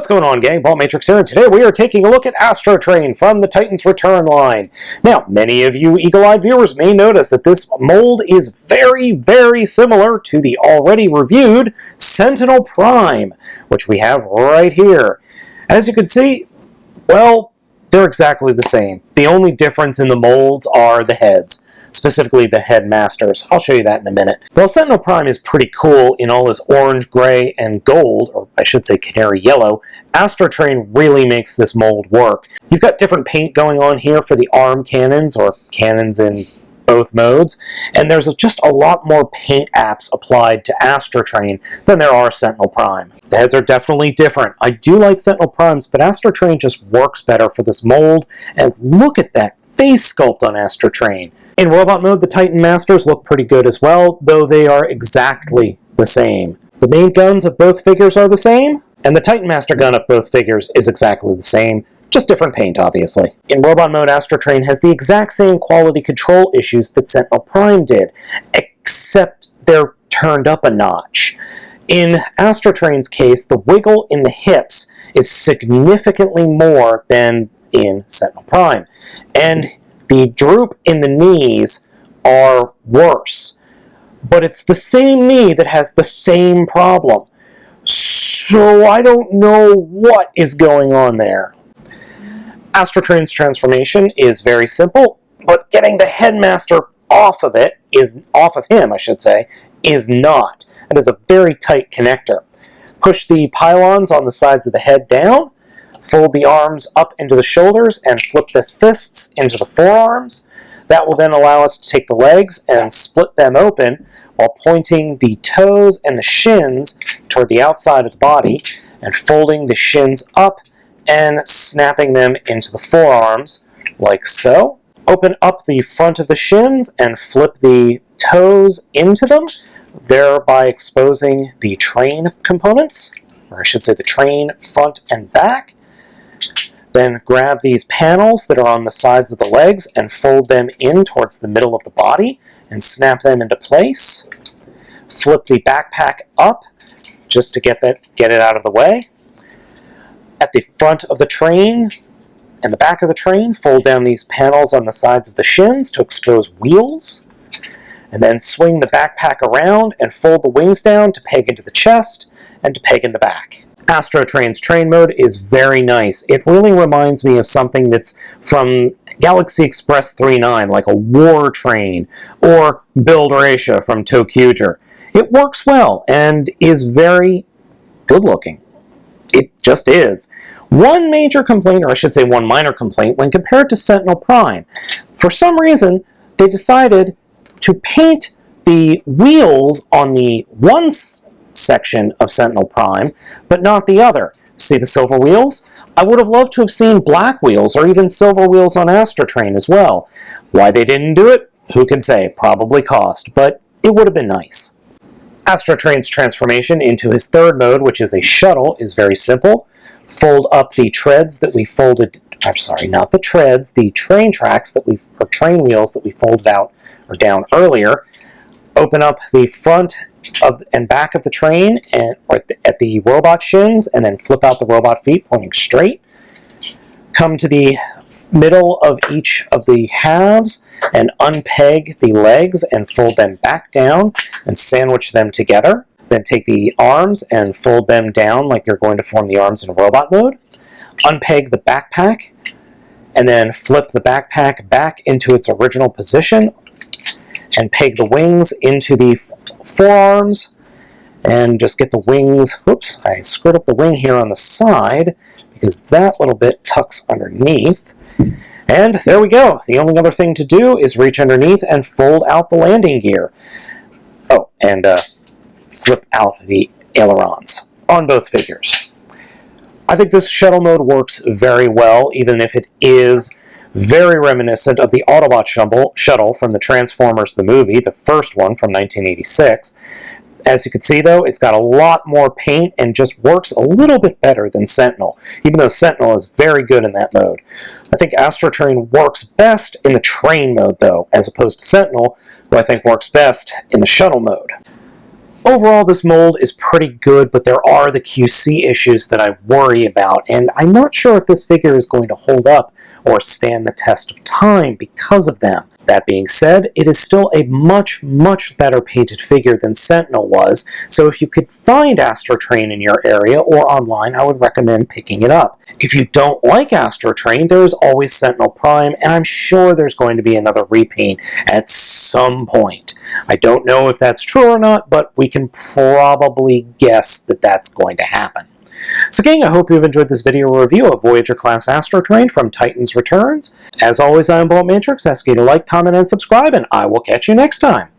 What's going on, gang? Baltmatrix here, and today we are taking a look at Astrotrain from the Titan's Return line. Now, many of you eagle-eyed viewers may notice that this mold is very, very similar to the already reviewed Sentinel Prime, which we have right here. As you can see, well, they're exactly the same. The only difference in the molds are the heads. Specifically the headmasters. I'll show you that in a minute. While Sentinel Prime is pretty cool in all his orange, gray, and gold, or I should say canary yellow, Astrotrain really makes this mold work. You've got different paint going on here for the arm cannons, or cannons in both modes, and there's just a lot more paint apps applied to Astrotrain than there are Sentinel Prime. The heads are definitely different. I do like Sentinel Primes, but Astrotrain just works better for this mold, and look at that face sculpt on Astrotrain. In robot mode, the Titan Masters look pretty good as well, though they are exactly the same. The main guns of both figures are the same, and the Titan Master gun of both figures is exactly the same, just different paint, obviously. In robot mode, Astrotrain has the exact same quality control issues that Sentinel Prime did, except they're turned up a notch. In Astrotrain's case, the wiggle in the hips is significantly more than in Sentinel Prime, and the droop in the knees are worse, but it's the same knee that has the same problem. So I don't know what is going on there. Astrotrain's transformation is very simple, but getting the headmaster off of him, is not. It is a very tight connector. Push the pylons on the sides of the head down, fold the arms up into the shoulders, and flip the fists into the forearms. That will then allow us to take the legs and split them open while pointing the toes and the shins toward the outside of the body and folding the shins up and snapping them into the forearms, like so. Open up the front of the shins and flip the toes into them, thereby exposing the train components, or I should say the train front and back. Then grab these panels that are on the sides of the legs and fold them in towards the middle of the body and snap them into place. Flip the backpack up just to get it out of the way. At the front of the train and the back of the train, fold down these panels on the sides of the shins to expose wheels. And then swing the backpack around and fold the wings down to peg into the chest and to peg in the back. Astrotrain's train mode is very nice. It really reminds me of something that's from Galaxy Express 39, like a war train, or Build Ratia from Tokuger. It works well and is very good looking. It just is. One major complaint, or I should say one minor complaint, when compared to Sentinel Prime. For some reason, they decided to paint the wheels on the one section of Sentinel Prime, but not the other. See the silver wheels? I would have loved to have seen black wheels or even silver wheels on Astrotrain as well. Why they didn't do it? Who can say? Probably cost, but it would have been nice. Astrotrain's transformation into his third mode, which is a shuttle, is very simple. Fold up the treads that we folded, I'm sorry, not the treads, the train tracks that or train wheels that we folded out or down earlier. Open up the front and back of the train at the robot shins, and then flip out the robot feet pointing straight. Come to the middle of each of the halves and unpeg the legs and fold them back down and sandwich them together. Then take the arms and fold them down like you're going to form the arms in robot mode. Unpeg the backpack and then flip the backpack back into its original position and peg the wings into the forearms and just get the wings. Whoops, I screwed up the wing here on the side because that little bit tucks underneath. And there we go. The only other thing to do is reach underneath and fold out the landing gear. Oh, and flip out the ailerons on both figures. I think this shuttle mode works very well, even if it is very reminiscent of the Autobot shuttle from the Transformers the movie, the first one from 1986. As you can see, though, it's got a lot more paint and just works a little bit better than Sentinel, even though Sentinel is very good in that mode. I think Astrotrain works best in the train mode, though, as opposed to Sentinel, who I think works best in the shuttle mode. Overall, this mold is pretty good, but there are the QC issues that I worry about, and I'm not sure if this figure is going to hold up or stand the test of time because of them. That being said, it is still a much, much better painted figure than Sentinel was, so if you could find Astrotrain in your area or online, I would recommend picking it up. If you don't like Astrotrain, there is always Sentinel Prime, and I'm sure there's going to be another repaint at some point. I don't know if that's true or not, but we can probably guess that that's going to happen. So gang, I hope you've enjoyed this video review of Voyager class Astrotrain from Titans Returns. As always, I am Baltmatrix, asking you to like, comment, and subscribe, and I will catch you next time.